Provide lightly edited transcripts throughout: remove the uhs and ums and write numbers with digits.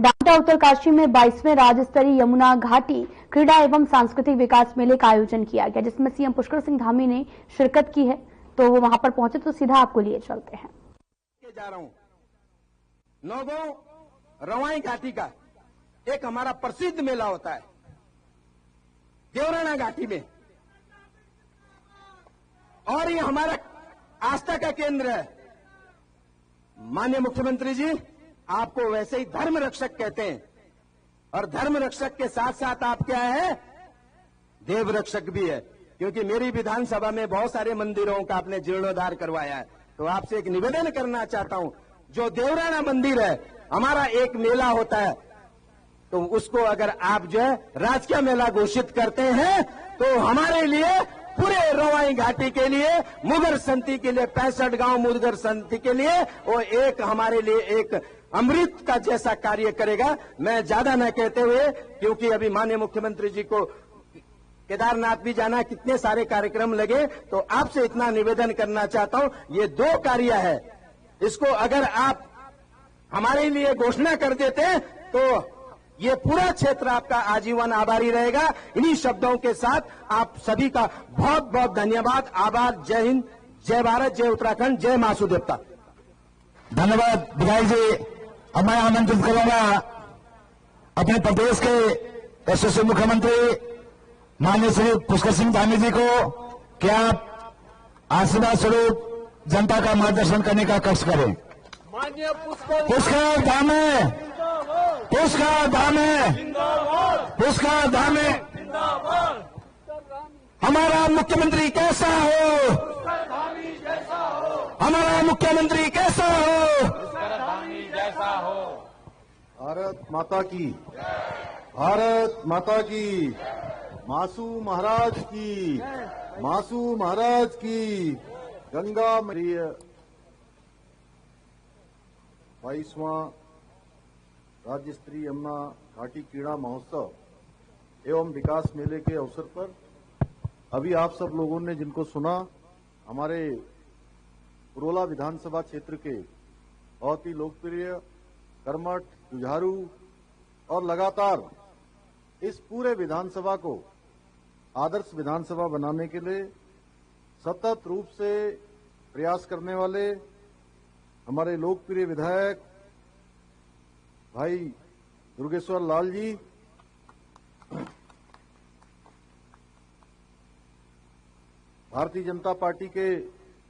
बांदा उत्तरकाशी में 22वें राज्य स्तरीय यमुना घाटी क्रीड़ा एवं सांस्कृतिक विकास मेले का आयोजन किया गया, जिसमें सीएम पुष्कर सिंह धामी ने शिरकत की है। तो वो वहां पर पहुंचे तो सीधा आपको लिए चलते हैं। जा रहा हूं नौगांव रवाई घाटी का एक हमारा प्रसिद्ध मेला होता है देवराना घाटी में, और ये हमारा आस्था का केंद्र है। माननीय मुख्यमंत्री जी, आपको वैसे ही धर्म रक्षक कहते हैं, और धर्म रक्षक के साथ साथ आप क्या है, देव रक्षक भी है, क्योंकि मेरी विधानसभा में बहुत सारे मंदिरों का आपने जीर्णोद्धार करवाया है। तो आपसे एक निवेदन करना चाहता हूं, जो देवराना मंदिर है, हमारा एक मेला होता है, तो उसको अगर आप जो है राजकीय मेला घोषित करते हैं, तो हमारे लिए, पूरे रवाई घाटी के लिए, मुगर संति के लिए, 65 गांव मुगर संति के लिए वो एक हमारे लिए एक अमृत का जैसा कार्य करेगा। मैं ज्यादा न कहते हुए, क्योंकि अभी माननीय मुख्यमंत्री जी को केदारनाथ भी जाना, कितने सारे कार्यक्रम लगे, तो आपसे इतना निवेदन करना चाहता हूं, ये 2 कार्य है, इसको अगर आप हमारे लिए घोषणा कर देते हैं तो ये पूरा क्षेत्र आपका आजीवन आभारी रहेगा। इन्हीं शब्दों के साथ आप सभी का बहुत बहुत धन्यवाद, आभार। जय हिंद, जय भारत, जय उत्तराखंड, जय मासू देवता। धन्यवाद विधायक जी। अब मैं आमंत्रित करूंगा अपने प्रदेश के यशस्वी मुख्यमंत्री माननीय श्री पुष्कर सिंह धामी जी को कि आप आशीर्वाद स्वरूप जनता का मार्गदर्शन करने का कष्ट करें। माननीय पुष्कर धामे, पुष्कर धामे, पुष्कर धामे। हमारा मुख्यमंत्री कैसा हो, हमारा मुख्यमंत्री कैसा हो, भारत माता की, भारत माता की, मासू महाराज की, मासू महाराज की। गंगा मैया 22वां राज्य स्तरीय यमुना घाटी क्रीड़ा महोत्सव एवं विकास मेले के अवसर पर अभी आप सब लोगों ने जिनको सुना, हमारे पुरोला विधानसभा क्षेत्र के बहुत ही लोकप्रिय, कर्मठ, जुझारू और लगातार इस पूरे विधानसभा को आदर्श विधानसभा बनाने के लिए सतत रूप से प्रयास करने वाले हमारे लोकप्रिय विधायक भाई दुर्गेश्वर लाल जी, भारतीय जनता पार्टी के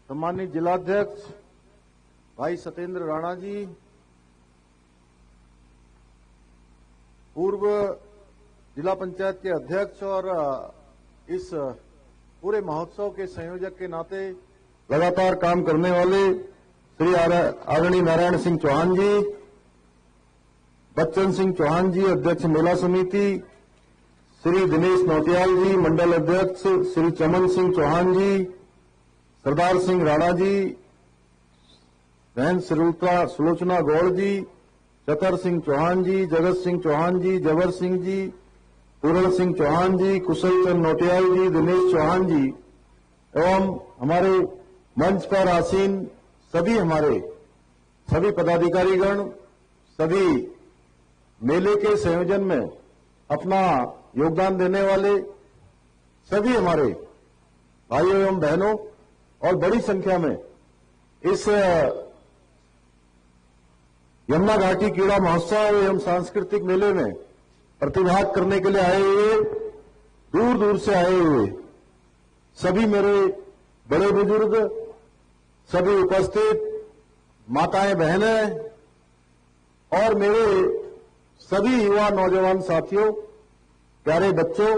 सम्मानित जिलाध्यक्ष भाई सत्येंद्र राणा जी, पूर्व जिला पंचायत के अध्यक्ष और इस पूरे महोत्सव के संयोजक के नाते लगातार काम करने वाले श्री आदरणीय नारायण सिंह चौहान जी, बच्चन सिंह चौहान जी अध्यक्ष मेला समिति, श्री दिनेश नौटियाल जी मंडल अध्यक्ष, श्री चमन सिंह चौहान जी, सरदार सिंह राणा जी, बहन सुलोचना गौड़ जी, चतर सिंह चौहान जी, जगत सिंह चौहान जी, जबर सिंह जी, पूरण सिंह चौहान जी, कुशल चंद नौटियाल जी, दिनेश चौहान जी एवं हमारे मंच पर आसीन सभी हमारे सभी पदाधिकारीगण, सभी मेले के संयोजन में अपना योगदान देने वाले सभी हमारे भाइयों एवं बहनों और बड़ी संख्या में इस यमुना घाटी क्रीड़ा महोत्सव एवं सांस्कृतिक मेले में प्रतिभाग करने के लिए आए हुए, दूर दूर से आए हुए सभी मेरे बड़े बुजुर्ग, सभी उपस्थित माताएं, बहनें और मेरे सभी युवा नौजवान साथियों, प्यारे बच्चों,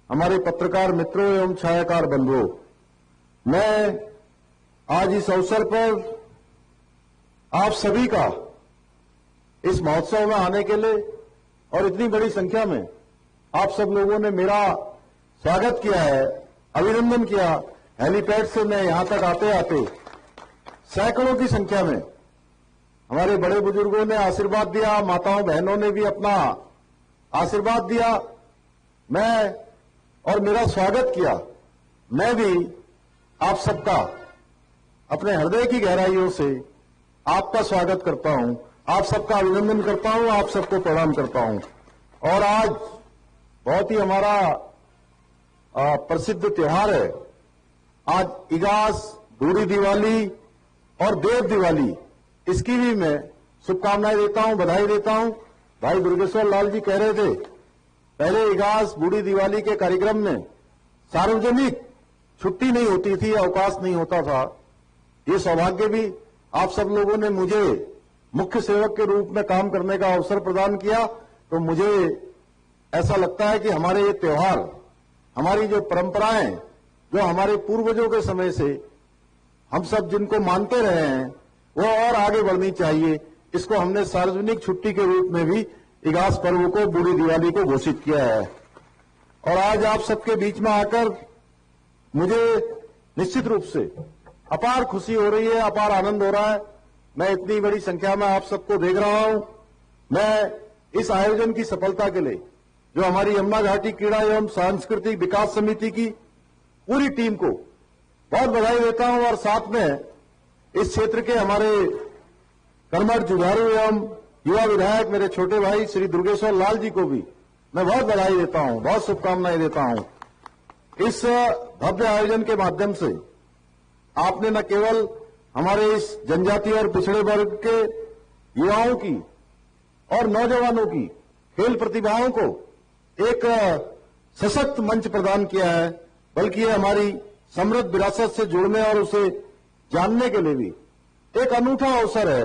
हमारे पत्रकार मित्रों एवं छायाकार बंधुओं, मैं आज इस अवसर पर आप सभी का इस महोत्सव में आने के लिए और इतनी बड़ी संख्या में आप सब लोगों ने मेरा स्वागत किया है, अभिनंदन किया। हेलीपैड से मैं यहां तक आते आते सैकड़ों की संख्या में हमारे बड़े बुजुर्गों ने आशीर्वाद दिया, माताओं बहनों ने भी अपना आशीर्वाद दिया, मैं और मेरा स्वागत किया। मैं भी आप सबका अपने हृदय की गहराइयों से आपका स्वागत करता हूं आप सबका अभिनंदन करता हूं, आप सबको प्रणाम करता हूं। और आज बहुत ही हमारा प्रसिद्ध त्योहार है। आज इगास, बूढ़ी दिवाली और देव दिवाली, इसकी भी मैं शुभकामनाएं देता हूं, बधाई देता हूं। भाई दुर्गेश्वर लाल जी कह रहे थे, पहले इगास, बूढ़ी दिवाली के कार्यक्रम में सार्वजनिक छुट्टी नहीं होती थी, अवकाश नहीं होता था। ये सौभाग्य भी आप सब लोगों ने मुझे मुख्य सेवक के रूप में काम करने का अवसर प्रदान किया। तो मुझे ऐसा लगता है कि हमारे ये त्योहार, हमारी जो परंपराएं, जो हमारे पूर्वजों के समय से हम सब जिनको मानते रहे हैं, वो और आगे बढ़नी चाहिए। इसको हमने सार्वजनिक छुट्टी के रूप में भी इगास पर्व को, बूढ़ी दिवाली को घोषित किया है। और आज आप सबके बीच में आकर मुझे निश्चित रूप से अपार खुशी हो रही है, अपार आनंद हो रहा है। मैं इतनी बड़ी संख्या में आप सबको देख रहा हूं। मैं इस आयोजन की सफलता के लिए जो हमारी यमुना घाटी क्रीड़ा एवं सांस्कृतिक विकास समिति की पूरी टीम को बहुत बधाई देता हूं। और साथ में इस क्षेत्र के हमारे कर्मठ जुझारू एवं युवा विधायक मेरे छोटे भाई श्री दुर्गेश्वर लाल जी को भी मैं बहुत बधाई देता हूं, बहुत शुभकामनाएं देता हूं। इस भव्य आयोजन के माध्यम से आपने न केवल हमारे इस जनजातीय और पिछड़े वर्ग के युवाओं की और नौजवानों की खेल प्रतिभाओं को एक सशक्त मंच प्रदान किया है, बल्कि ये हमारी समृद्ध विरासत से जुड़ने और उसे जानने के लिए भी एक अनूठा अवसर है,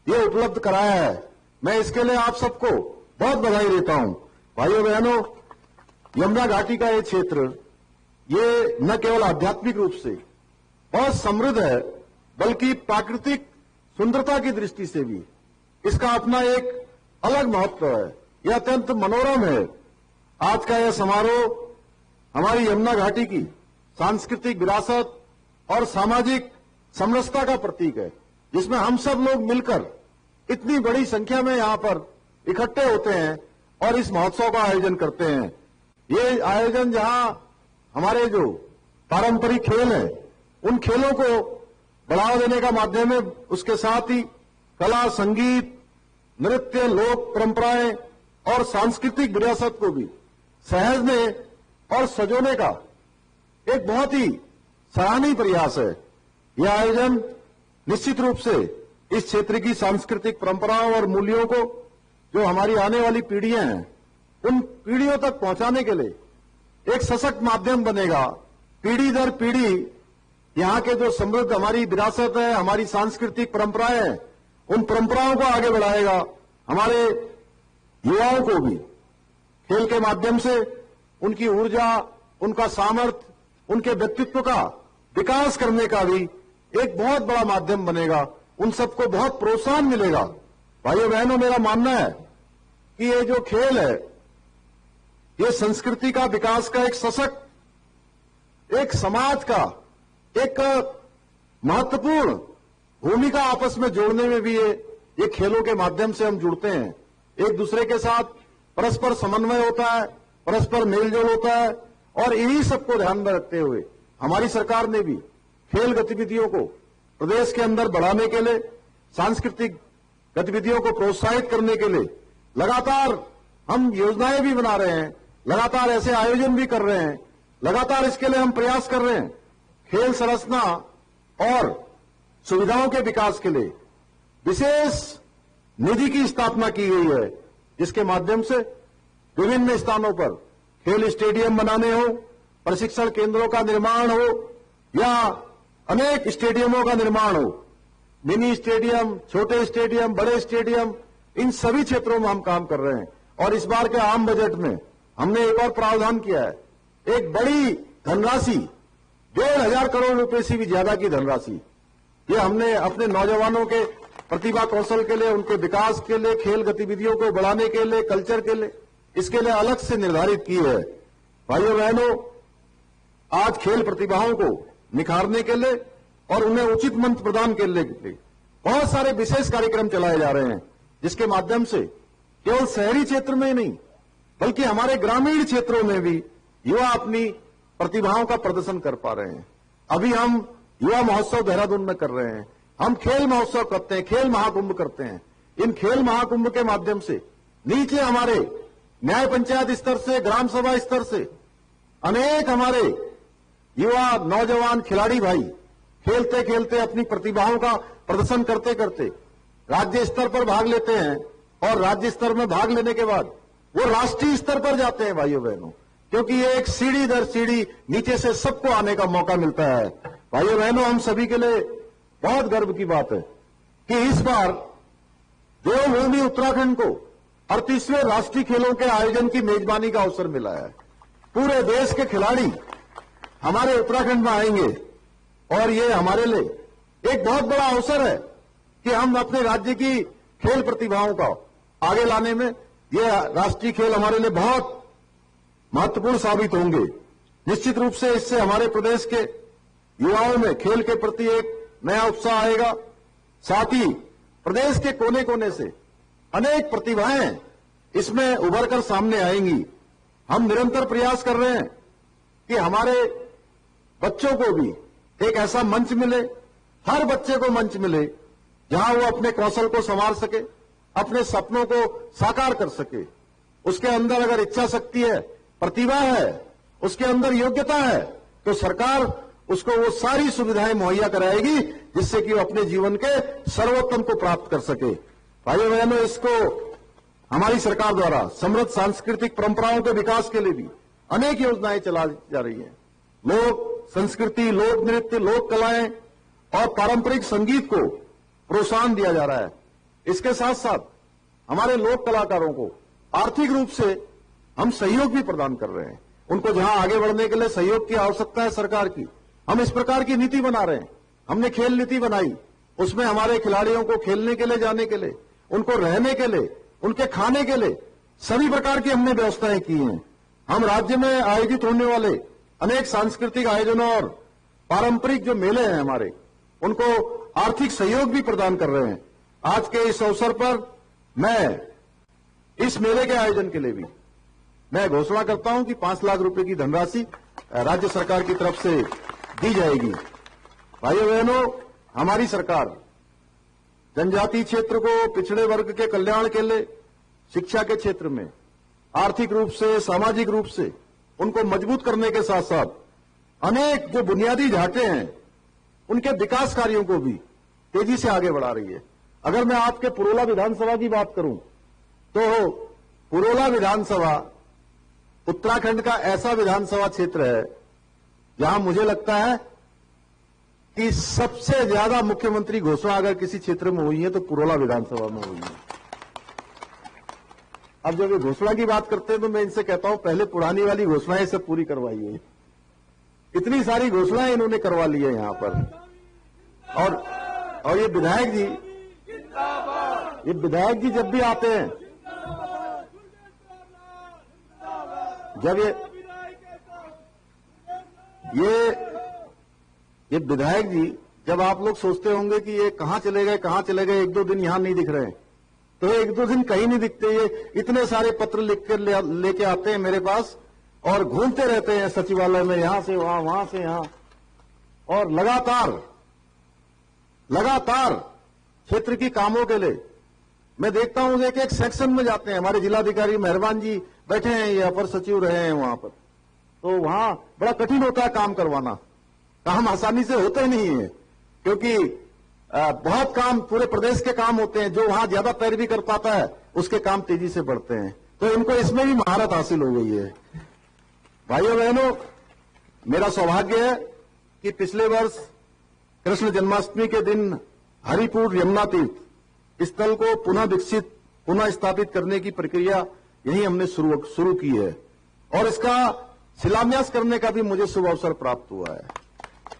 ये उपलब्ध कराया है। मैं इसके लिए आप सबको बहुत बधाई देता हूं। भाइयों बहनों, यमुना घाटी का ये क्षेत्र, ये न केवल आध्यात्मिक रूप से बहुत समृद्ध है, बल्कि प्राकृतिक सुंदरता की दृष्टि से भी इसका अपना एक अलग महत्व है। यह अत्यंत मनोरम है। आज का यह समारोह हमारी यमुना घाटी की सांस्कृतिक विरासत और सामाजिक समरसता का प्रतीक है, जिसमें हम सब लोग मिलकर इतनी बड़ी संख्या में यहां पर इकट्ठे होते हैं और इस महोत्सव का आयोजन करते हैं। ये आयोजन जहां हमारे जो पारंपरिक खेल हैं, उन खेलों को बढ़ावा देने का माध्यम है, उसके साथ ही कला, संगीत, नृत्य, लोक परंपराएं और सांस्कृतिक विरासत को भी सहेजने और सजोने का एक बहुत ही सराहनीय प्रयास है। यह आयोजन निश्चित रूप से इस क्षेत्र की सांस्कृतिक परंपराओं और मूल्यों को, जो हमारी आने वाली पीढ़ियां हैं, उन पीढ़ियों तक पहुंचाने के लिए एक सशक्त माध्यम बनेगा। पीढ़ी दर पीढ़ी यहां के जो समृद्ध हमारी विरासत है, हमारी सांस्कृतिक परंपराएं हैं, उन परंपराओं को आगे बढ़ाएगा। हमारे युवाओं को भी खेल के माध्यम से उनकी ऊर्जा, उनका सामर्थ्य, उनके व्यक्तित्व का विकास करने का भी एक बहुत बड़ा माध्यम बनेगा। उन सबको बहुत प्रोत्साहन मिलेगा। भाइयों बहनों, मेरा मानना है कि ये जो खेल है, ये संस्कृति का विकास का एक सशक्त, एक समाज का एक महत्वपूर्ण भूमिका आपस में जोड़ने में भी ये खेलों के माध्यम से हम जुड़ते हैं। एक दूसरे के साथ परस्पर समन्वय होता है, परस्पर मेलजोल होता है। और इन्हीं सबको ध्यान में रखते हुए हमारी सरकार ने भी खेल गतिविधियों को प्रदेश के अंदर बढ़ाने के लिए, सांस्कृतिक गतिविधियों को प्रोत्साहित करने के लिए लगातार हम योजनाएं भी बना रहे हैं, लगातार ऐसे आयोजन भी कर रहे हैं, लगातार इसके लिए हम प्रयास कर रहे हैं। खेल संरचना और सुविधाओं के विकास के लिए विशेष निधि की स्थापना की गई है, जिसके माध्यम से विभिन्न स्थानों पर खेल स्टेडियम बनाने हो, प्रशिक्षण केंद्रों का निर्माण हो या अनेक स्टेडियमों का निर्माण हो, मिनी स्टेडियम, छोटे स्टेडियम, बड़े स्टेडियम, इन सभी क्षेत्रों में हम काम कर रहे हैं। और इस बार के आम बजट में हमने एक और प्रावधान किया है, एक बड़ी धनराशि 1,500 करोड़ रुपए से भी ज्यादा की धनराशि, ये हमने अपने नौजवानों के प्रतिभा कौशल के लिए, उनके विकास के लिए, खेल गतिविधियों को बढ़ाने के लिए, कल्चर के लिए, इसके लिए अलग से निर्धारित की है। भाइयों बहनों, आज खेल प्रतिभाओं को निखारने के लिए और उन्हें उचित मंच प्रदान करने के लिए बहुत सारे विशेष कार्यक्रम चलाए जा रहे हैं, जिसके माध्यम से केवल शहरी क्षेत्र में ही नहीं, बल्कि हमारे ग्रामीण क्षेत्रों में भी युवा अपनी प्रतिभाओं का प्रदर्शन कर पा रहे हैं। अभी हम युवा महोत्सव देहरादून में कर रहे हैं, हम खेल महोत्सव करते हैं, खेल महाकुंभ करते हैं। इन खेल महाकुंभ के माध्यम से नीचे हमारे न्याय पंचायत स्तर से, ग्राम सभा स्तर से अनेक हमारे युवा नौजवान खिलाड़ी भाई खेलते खेलते अपनी प्रतिभाओं का प्रदर्शन करते करते राज्य स्तर पर भाग लेते हैं और राज्य स्तर में भाग लेने के बाद वो राष्ट्रीय स्तर पर जाते हैं भाइयों बहनों, क्योंकि ये एक सीढ़ी दर सीढ़ी नीचे से सबको आने का मौका मिलता है। भाइयों बहनों, हम सभी के लिए बहुत गर्व की बात है कि इस बार देवभूमि उत्तराखंड को 38वें राष्ट्रीय खेलों के आयोजन की मेजबानी का अवसर मिला है। पूरे देश के खिलाड़ी हमारे उत्तराखंड में आएंगे और ये हमारे लिए एक बहुत बड़ा अवसर है कि हम अपने राज्य की खेल प्रतिभाओं का आगे लाने में ये राष्ट्रीय खेल हमारे लिए बहुत महत्वपूर्ण साबित होंगे। निश्चित रूप से इससे हमारे प्रदेश के युवाओं में खेल के प्रति एक नया उत्साह आएगा। साथ ही प्रदेश के कोने कोने से अनेक प्रतिभाएं इसमें उभर कर सामने आएंगी। हम निरंतर प्रयास कर रहे हैं कि हमारे बच्चों को भी एक ऐसा मंच मिले, हर बच्चे को मंच मिले जहां वो अपने कौशल को संवार सके, अपने सपनों को साकार कर सके। उसके अंदर अगर इच्छा शक्ति है, प्रतिभा है, उसके अंदर योग्यता है, तो सरकार उसको वो सारी सुविधाएं मुहैया कराएगी जिससे कि वो अपने जीवन के सर्वोत्तम को प्राप्त कर सके। भाइयों बहनों, इसको हमारी सरकार द्वारा समृद्ध सांस्कृतिक परंपराओं के विकास के लिए भी अनेक योजनाएं चलाई जा रही हैं। लोक संस्कृति, लोक नृत्य, लोक कलाएं और पारंपरिक संगीत को प्रोत्साहन दिया जा रहा है। इसके साथ साथ हमारे लोक कलाकारों को आर्थिक रूप से हम सहयोग भी प्रदान कर रहे हैं। उनको जहां आगे बढ़ने के लिए सहयोग की आवश्यकता है सरकार की, हम इस प्रकार की नीति बना रहे हैं। हमने खेल नीति बनाई, उसमें हमारे खिलाड़ियों को खेलने के लिए, जाने के लिए, उनको रहने के लिए, उनके खाने के लिए सभी प्रकार की हमने व्यवस्थाएं की हैं। हम राज्य में आयोजित होने वाले अनेक सांस्कृतिक आयोजनों और पारंपरिक जो मेले हैं हमारे, उनको आर्थिक सहयोग भी प्रदान कर रहे हैं। आज के इस अवसर पर मैं इस मेले के आयोजन के लिए भी मैं घोषणा करता हूं कि 5 लाख रुपए की धनराशि राज्य सरकार की तरफ से दी जाएगी। भाइयों बहनों, हमारी सरकार जनजातीय क्षेत्र को, पिछड़े वर्ग के कल्याण के लिए, शिक्षा के क्षेत्र में आर्थिक रूप से, सामाजिक रूप से उनको मजबूत करने के साथ साथ अनेक जो बुनियादी ढांचे हैं उनके विकास कार्यों को भी तेजी से आगे बढ़ा रही है। अगर मैं आपके पुरोला विधानसभा की बात करूं तो पुरोला विधानसभा उत्तराखंड का ऐसा विधानसभा क्षेत्र है जहां मुझे लगता है कि सबसे ज्यादा मुख्यमंत्री घोषणा अगर किसी क्षेत्र में हुई है तो पुरोला विधानसभा में हुई है। अब जब ये घोषणा की बात करते हैं तो मैं इनसे कहता हूं पहले पुरानी वाली घोषणाएं सब पूरी करवाइए। इतनी सारी घोषणाएं इन्होंने करवा ली है यहां पर। और ये विधायक जी जब भी आते हैं, जब ये विधायक जी, जब आप लोग सोचते होंगे कि ये कहां चले गए, 1-2 दिन यहां नहीं दिख रहे हैं, तो 1-2 दिन कहीं नहीं दिखते। ये इतने सारे पत्र लिख कर लेके आते हैं मेरे पास और घूमते रहते हैं सचिवालय में, यहां से वहां, वहां से यहां, और लगातार क्षेत्र की कामों के लिए मैं देखता हूं एक एक सेक्शन में जाते हैं। हमारे जिलाधिकारी मेहरबान जी बैठे हैं, ये अपर सचिव रहे हैं वहां पर, तो वहां बड़ा कठिन होता है काम करवाना। काम आसानी से होते नहीं है क्योंकि बहुत काम, पूरे प्रदेश के काम होते हैं। जो वहां ज्यादा पैरवी कर पाता है उसके काम तेजी से बढ़ते हैं, तो इनको इसमें भी महारत हासिल हो गई है। भाइयों बहनों, मेरा सौभाग्य है कि पिछले वर्ष कृष्ण जन्माष्टमी के दिन हरिपुर यमुना तीर्थ स्थल को पुनः विकसित, पुनः स्थापित करने की प्रक्रिया यही हमने शुरू की है और इसका शिलान्यास करने का भी मुझे शुभ अवसर प्राप्त हुआ है।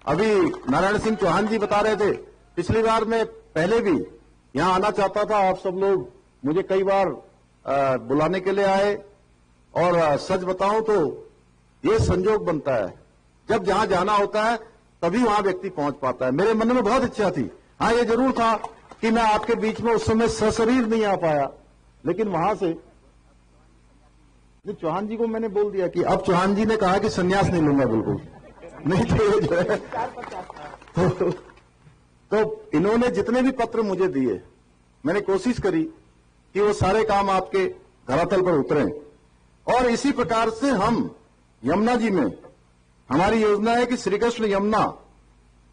अभी नारायण सिंह चौहान जी बता रहे थे, पिछली बार मैं पहले भी यहां आना चाहता था, आप सब लोग मुझे कई बार बुलाने के लिए आए, और सच बताऊं तो ये संजोग बनता है, जब जहां जाना होता है तभी वहां व्यक्ति पहुंच पाता है। मेरे मन में बहुत इच्छा थी, हाँ ये जरूर था कि मैं आपके बीच में उस समय सशरीर नहीं आ पाया, लेकिन वहां से चौहान जी को मैंने बोल दिया कि अब चौहान जी ने कहा कि संन्यास नहीं लूंगा बिल्कुल, नहीं तो जो है तो इन्होंने जितने भी पत्र मुझे दिए, मैंने कोशिश करी कि वो सारे काम आपके धरातल पर उतरें। और इसी प्रकार से हम यमुना जी में हमारी योजना है कि श्री कृष्ण यमुना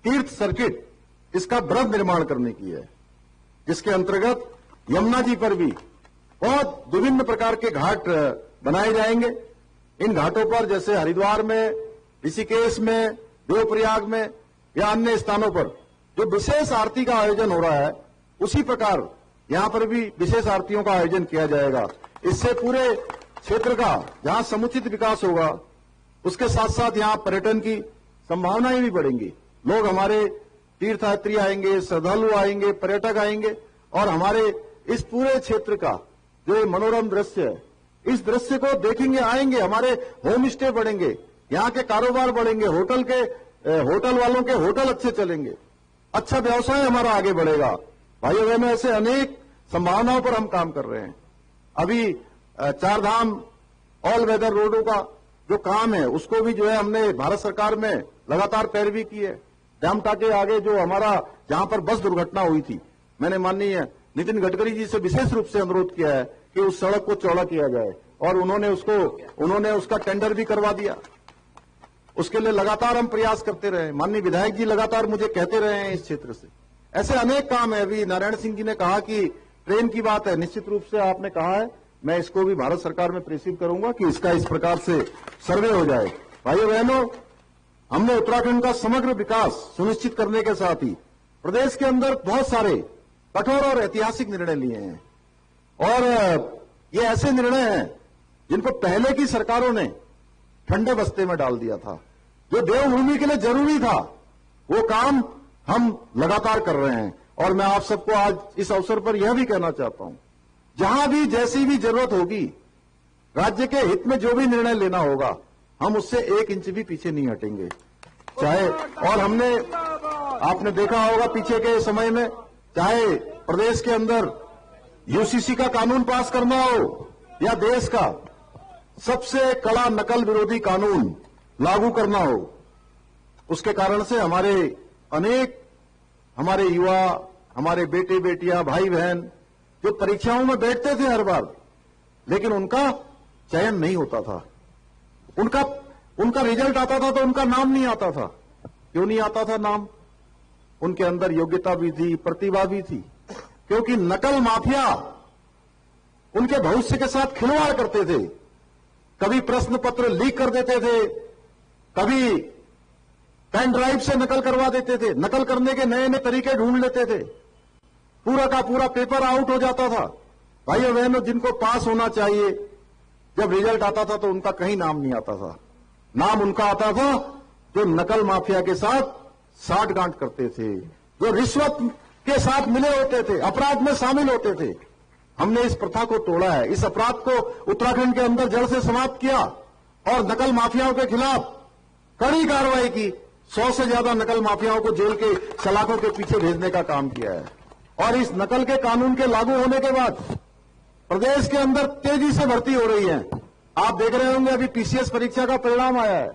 तीर्थ सर्किट, इसका बृहद निर्माण करने की है, जिसके अंतर्गत यमुना जी पर भी बहुत विभिन्न प्रकार के घाट बनाए जाएंगे। इन घाटों पर जैसे हरिद्वार में, ऋषिकेश में, देवप्रयाग में या अन्य स्थानों पर जो विशेष आरती का आयोजन हो रहा है, उसी प्रकार यहां पर भी विशेष आरतियों का आयोजन किया जाएगा। इससे पूरे क्षेत्र का जहां समुचित विकास होगा, उसके साथ साथ यहां पर्यटन की संभावनाएं भी बढ़ेंगी। लोग हमारे तीर्थयात्री आएंगे, श्रद्धालु आएंगे, पर्यटक आएंगे और हमारे इस पूरे क्षेत्र का जो ये मनोरम दृश्य है, इस दृश्य को देखेंगे, आएंगे, हमारे होम स्टे बढ़ेंगे, यहाँ के कारोबार बढ़ेंगे, होटल वालों के होटल अच्छे चलेंगे, अच्छा व्यवसाय हमारा आगे बढ़ेगा। भाइयों बहनों, ऐसे अनेक संभावनाओं पर हम काम कर रहे हैं। अभी चारधाम ऑल वेदर रोडों का जो काम है, उसको भी जो है हमने भारत सरकार में लगातार पैरवी की है। डैमटा के आगे जो हमारा जहां पर बस दुर्घटना हुई थी, मैंने माननीय नितिन गडकरी जी से विशेष रूप से अनुरोध किया है कि उस सड़क को चौड़ा किया जाए और उन्होंने उसका टेंडर भी करवा दिया। उसके लिए लगातार हम प्रयास करते रहे। माननीय विधायक जी लगातार मुझे कहते रहे हैं इस क्षेत्र से। ऐसे अनेक काम है। अभी नारायण सिंह जी ने कहा कि ट्रेन की बात है, निश्चित रूप से आपने कहा है, मैं इसको भी भारत सरकार में प्रेषित करूंगा कि इसका इस प्रकार से सर्वे हो जाए। भाइयों बहनों, हमने उत्तराखंड का समग्र विकास सुनिश्चित करने के साथ ही प्रदेश के अंदर बहुत सारे कठोर और ऐतिहासिक निर्णय लिए हैं और ये ऐसे निर्णय हैं जिनको पहले की सरकारों ने ठंडे बस्ते में डाल दिया था। जो देवभूमि के लिए जरूरी था, वो काम हम लगातार कर रहे हैं। और मैं आप सबको आज इस अवसर पर यह भी कहना चाहता हूं, जहां भी जैसी भी जरूरत होगी, राज्य के हित में जो भी निर्णय लेना होगा, हम उससे 1 इंच भी पीछे नहीं हटेंगे। चाहे और हमने, आपने देखा होगा पीछे के समय में, चाहे प्रदेश के अंदर यूसीसी का कानून पास करना हो या देश का सबसे कड़ा नकल विरोधी कानून लागू करना हो, उसके कारण से हमारे युवा, हमारे बेटे बेटियां, भाई बहन जो परीक्षाओं में बैठते थे हर बार, लेकिन उनका चयन नहीं होता था। उनका रिजल्ट आता था तो उनका नाम नहीं आता था। क्यों नहीं आता था नाम? उनके अंदर योग्यता भी थी, प्रतिभा भी थी, क्योंकि नकल माफिया उनके भविष्य के साथ खिलवाड़ करते थे। कभी प्रश्न पत्र लीक कर देते थे, कभी पेन ड्राइव से नकल करवा देते थे, नकल करने के नए नए तरीके ढूंढ लेते थे, पूरा का पूरा पेपर आउट हो जाता था। भाइयों बहनों, जिनको पास होना चाहिए, जब रिजल्ट आता था तो उनका कहीं नाम नहीं आता था। नाम उनका आता था जो नकल माफिया के साथ साठगांठ करते थे, जो रिश्वत के साथ मिले होते थे, अपराध में शामिल होते थे। हमने इस प्रथा को तोड़ा है, इस अपराध को उत्तराखंड के अंदर जड़ से समाप्त किया और नकल माफियाओं के खिलाफ कड़ी कार्रवाई की। 100 से ज्यादा नकल माफियाओं को जेल के सलाखों के पीछे भेजने का काम किया है। और इस नकल के कानून के लागू होने के बाद प्रदेश के अंदर तेजी से भर्ती हो रही है। आप देख रहे होंगे, अभी पीसीएस परीक्षा का परिणाम आया है।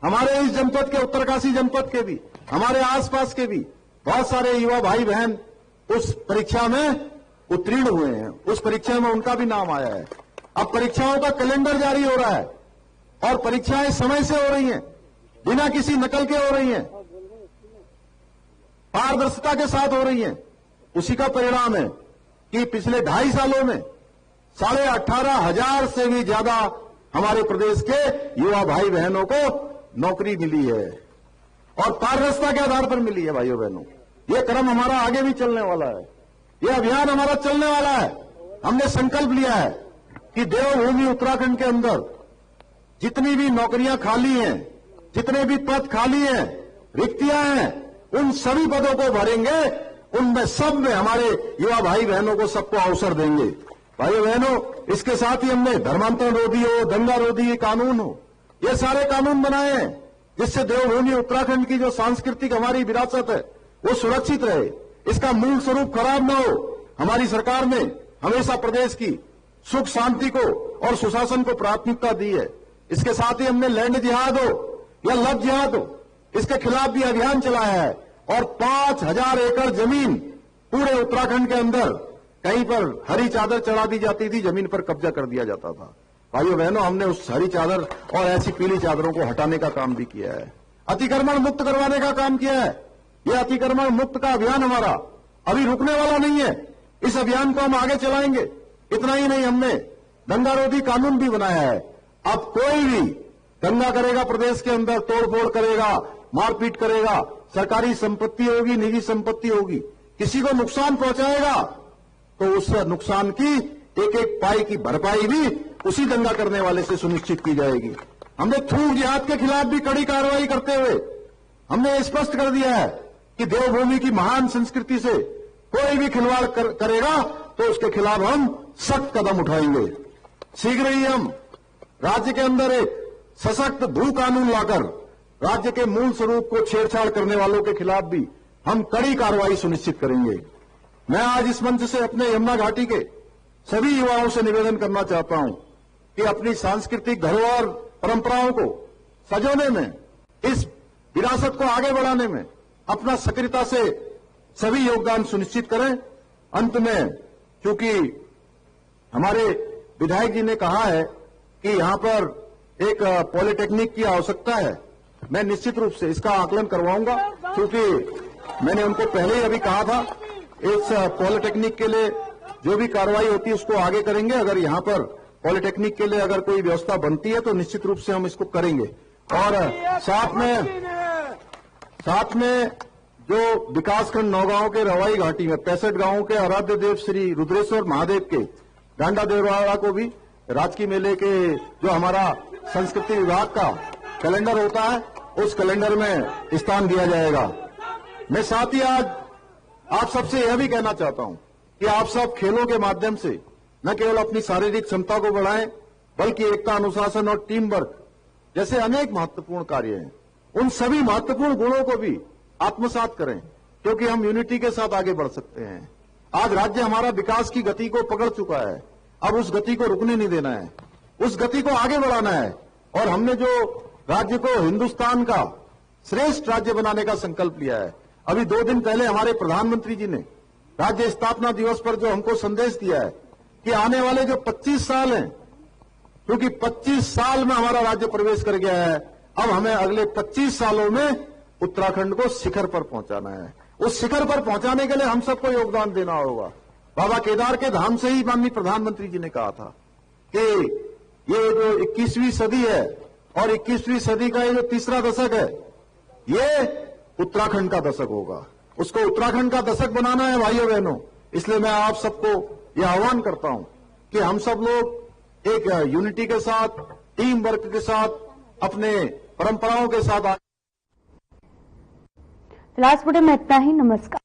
हमारे इस जनपद के, उत्तरकाशी जनपद के भी, हमारे आसपास के भी बहुत सारे युवा भाई बहन उस परीक्षा में उत्तीर्ण हुए हैं। उस परीक्षा में उनका भी नाम आया है। अब परीक्षाओं का कैलेंडर जारी हो रहा है और परीक्षाएं समय से हो रही हैं, बिना किसी नकल के हो रही हैं, पारदर्शिता के साथ हो रही हैं। उसी का परिणाम है कि पिछले 2.5 सालों में 18,500 से भी ज्यादा हमारे प्रदेश के युवा भाई बहनों को नौकरी मिली है और पारदर्शिता के आधार पर मिली है। भाइयों बहनों, यह क्रम हमारा आगे भी चलने वाला है, यह अभियान हमारा चलने वाला है। हमने संकल्प लिया है कि देवभूमि उत्तराखंड के अंदर जितनी भी नौकरियां खाली हैं, जितने भी पद खाली हैं, रिक्तियां हैं, उन सभी पदों को भरेंगे। उनमें सब में हमारे युवा भाई बहनों को सबको अवसर देंगे। भाइयों बहनों, इसके साथ ही हमने धर्मांतरण रोधी हो, दंगा रोधी कानून हो, ये सारे कानून बनाए हैं जिससे देवभूमि उत्तराखंड की जो सांस्कृतिक हमारी विरासत है वो सुरक्षित रहे, इसका मूल स्वरूप खराब न हो। हमारी सरकार ने हमेशा प्रदेश की सुख शांति को और सुशासन को प्राथमिकता दी है। इसके साथ ही हमने लैंड जिहाद हो या लव जिहाद हो, इसके खिलाफ भी अभियान चलाया है और 5,000 एकड़ जमीन पूरे उत्तराखंड के अंदर कहीं पर हरी चादर चढ़ा दी जाती थी, जमीन पर कब्जा कर दिया जाता था। भाइयों बहनों, हमने उस हरी चादर और ऐसी पीली चादरों को हटाने का काम भी किया है, अतिक्रमण मुक्त करवाने का काम किया है। यह अतिक्रमण मुक्त का अभियान हमारा अभी रुकने वाला नहीं है, इस अभियान को हम आगे चलाएंगे। इतना ही नहीं, हमने दंगारोधी कानून भी बनाया है। अब कोई भी दंगा करेगा, प्रदेश के अंदर तोड़फोड़ करेगा, मारपीट करेगा, सरकारी संपत्ति होगी, निजी संपत्ति होगी, किसी को नुकसान पहुंचाएगा तो उस नुकसान की एक एक पाई की भरपाई भी उसी दंगा करने वाले से सुनिश्चित की जाएगी। हमने थूक जिहाद के खिलाफ भी कड़ी कार्रवाई करते हुए हमने स्पष्ट कर दिया है कि देवभूमि की महान संस्कृति से कोई भी खिलवाड़ करेगा तो उसके खिलाफ हम सख्त कदम उठाएंगे। शीघ्र ही हम राज्य के अंदर एक सशक्त भू कानून लाकर राज्य के मूल स्वरूप को छेड़छाड़ करने वालों के खिलाफ भी हम कड़ी कार्रवाई सुनिश्चित करेंगे। मैं आज इस मंच से अपने यमुना घाटी के सभी युवाओं से निवेदन करना चाहता हूं कि अपनी सांस्कृतिक धरोहर परंपराओं को सजोने में, इस विरासत को आगे बढ़ाने में अपना सक्रियता से सभी योगदान सुनिश्चित करें। अंत में, चूंकि हमारे विधायक जी ने कहा है कि यहां पर एक पॉलिटेक्निक की आवश्यकता है, मैं निश्चित रूप से इसका आकलन करवाऊंगा, क्योंकि मैंने उनको पहले ही अभी कहा था इस पॉलिटेक्निक के लिए जो भी कार्रवाई होती है उसको आगे करेंगे। अगर यहां पर पॉलिटेक्निक के लिए अगर कोई व्यवस्था बनती है तो निश्चित रूप से हम इसको करेंगे। और साथ में जो विकासखंड नौगांव के रवाई घाटी में 65 गांवों के आराध्य देव श्री रुद्रेश्वर महादेव के डांडा देवराड़ा को भी राजकीय मेले के जो हमारा संस्कृति विभाग का कैलेंडर होता है उस कैलेंडर में स्थान दिया जाएगा। मैं साथ ही आज आप सबसे यह भी कहना चाहता हूं कि आप सब खेलों के माध्यम से न केवल अपनी शारीरिक क्षमता को बढ़ाएं, बल्कि एकता, अनुशासन और टीम वर्क जैसे अनेक महत्वपूर्ण कार्य हैं, उन सभी महत्वपूर्ण गुणों को भी आत्मसात करें, क्योंकि हम यूनिटी के साथ आगे बढ़ सकते हैं। आज राज्य हमारा विकास की गति को पकड़ चुका है, अब उस गति को रुकने नहीं देना है, उस गति को आगे बढ़ाना है। और हमने जो राज्य को हिंदुस्तान का श्रेष्ठ राज्य बनाने का संकल्प लिया है, अभी 2 दिन पहले हमारे प्रधानमंत्री जी ने राज्य स्थापना दिवस पर जो हमको संदेश दिया है कि आने वाले जो 25 साल हैं, क्योंकि 25 साल में हमारा राज्य प्रवेश कर गया है, अब हमें अगले 25 सालों में उत्तराखंड को शिखर पर पहुंचाना है। उस शिखर पर पहुंचाने के लिए हम सबको योगदान देना होगा। बाबा केदार के धाम से ही माननीय प्रधानमंत्री जी ने कहा था कि ये जो 21वीं सदी है और 21वीं सदी का ये जो तीसरा दशक है, ये उत्तराखंड का दशक होगा। उसको उत्तराखंड का दशक बनाना है भाइयों बहनों। इसलिए मैं आप सबको यह आह्वान करता हूं कि हम सब लोग एक यूनिटी के साथ, टीम वर्क के साथ, अपने परंपराओं के साथ। फिलहाल इस बुलेटिन में इतना ही। नमस्कार।